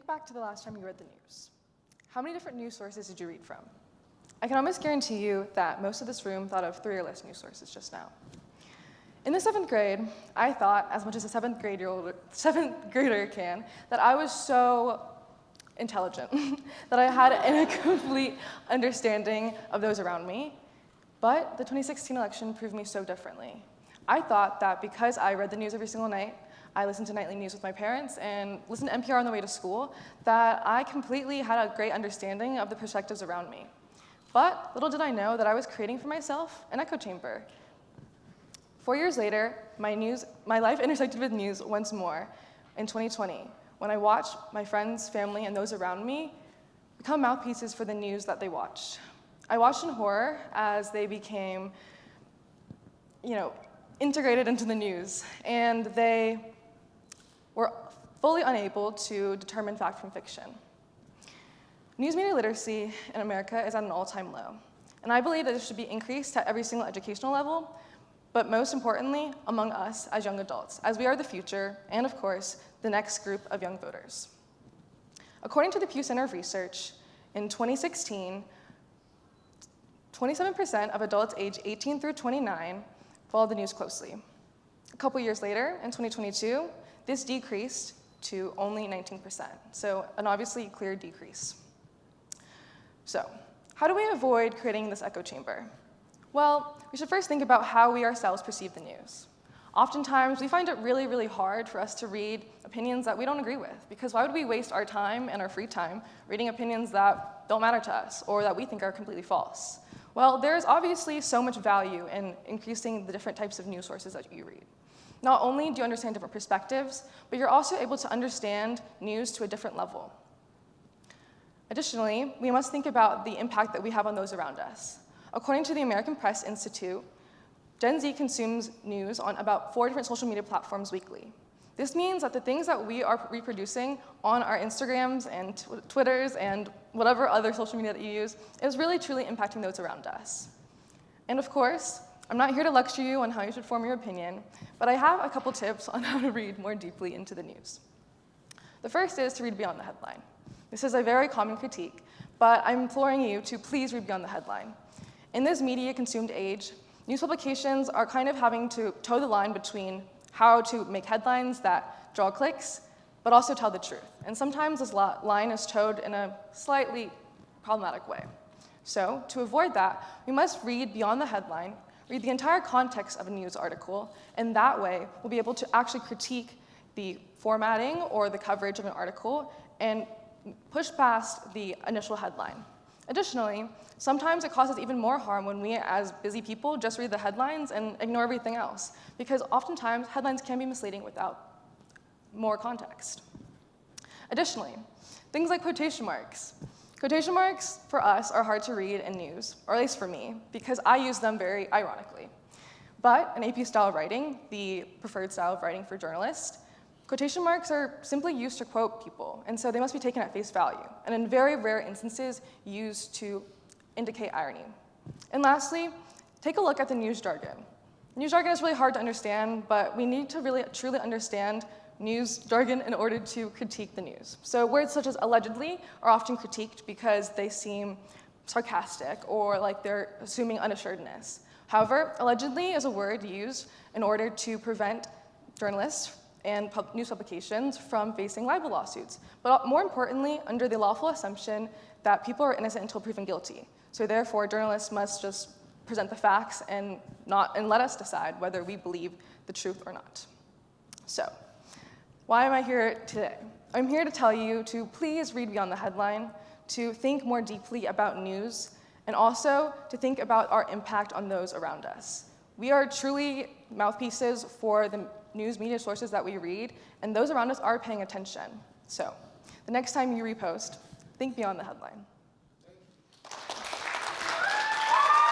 Think back to the last time you read the news. How many different news sources did you read from? I can almost guarantee you that most of this room thought of 3 or less news sources just now. In the 7th grade, I thought, as much as a 7th grader can, that I was so intelligent, that I had a complete understanding of those around me. But the 2016 election proved me so differently. I thought that because I read the news every single night, I listened to nightly news with my parents, and listened to NPR on the way to school, that I completely had a great understanding of the perspectives around me. But little did I know that I was creating for myself an echo chamber. 4 years later, my life intersected with news once more in 2020, when I watched my friends, family, and those around me become mouthpieces for the news that they watched. I watched in horror as they became, integrated into the news, and they were fully unable to determine fact from fiction. News media literacy in America is at an all-time low, and I believe that it should be increased at every single educational level, but most importantly, among us as young adults, as we are the future, and of course, the next group of young voters. According to the Pew Center of Research, in 2016, 27% of adults aged 18 through 29 followed the news closely. A couple years later, in 2022, this decreased to only 19%, so an obviously clear decrease. So, how do we avoid creating this echo chamber? Well, we should first think about how we ourselves perceive the news. Oftentimes, we find it really, really hard for us to read opinions that we don't agree with, because why would we waste our time and our free time reading opinions that don't matter to us or that we think are completely false? Well, there is obviously so much value in increasing the different types of news sources that you read. Not only do you understand different perspectives, but you're also able to understand news to a different level. Additionally, we must think about the impact that we have on those around us. According to the American Press Institute, Gen Z consumes news on about 4 different social media platforms weekly. This means that the things that we are reproducing on our Instagrams and Twitters and whatever other social media that you use is really truly impacting those around us. And of course, I'm not here to lecture you on how you should form your opinion, but I have a couple tips on how to read more deeply into the news. The first is to read beyond the headline. This is a very common critique, but I'm imploring you to please read beyond the headline. In this media-consumed age, news publications are kind of having to toe the line between how to make headlines that draw clicks, but also tell the truth. And sometimes this line is towed in a slightly problematic way. So, to avoid that, we must read beyond the headline, read the entire context of a news article, and that way we'll be able to actually critique the formatting or the coverage of an article and push past the initial headline. Additionally, sometimes it causes even more harm when we, as busy people, just read the headlines and ignore everything else, because oftentimes headlines can be misleading without more context. Additionally, things like quotation marks. Quotation marks, for us, are hard to read in news, or at least for me, because I use them very ironically. But in AP style of writing, the preferred style of writing for journalists, quotation marks are simply used to quote people, and so they must be taken at face value, and in very rare instances, used to indicate irony. And lastly, take a look at the news jargon. News jargon is really hard to understand, but we need to really truly understand news jargon in order to critique the news. So words such as allegedly are often critiqued because they seem sarcastic or like they're assuming unassuredness. However, allegedly is a word used in order to prevent journalists and news publications from facing libel lawsuits, but more importantly, under the lawful assumption that people are innocent until proven guilty. So therefore, journalists must just present the facts and let us decide whether we believe the truth or not. So, why am I here today? I'm here to tell you to please read beyond the headline, to think more deeply about news, and also to think about our impact on those around us. We are truly mouthpieces for the news media sources that we read, and those around us are paying attention. So, the next time you repost, think beyond the headline.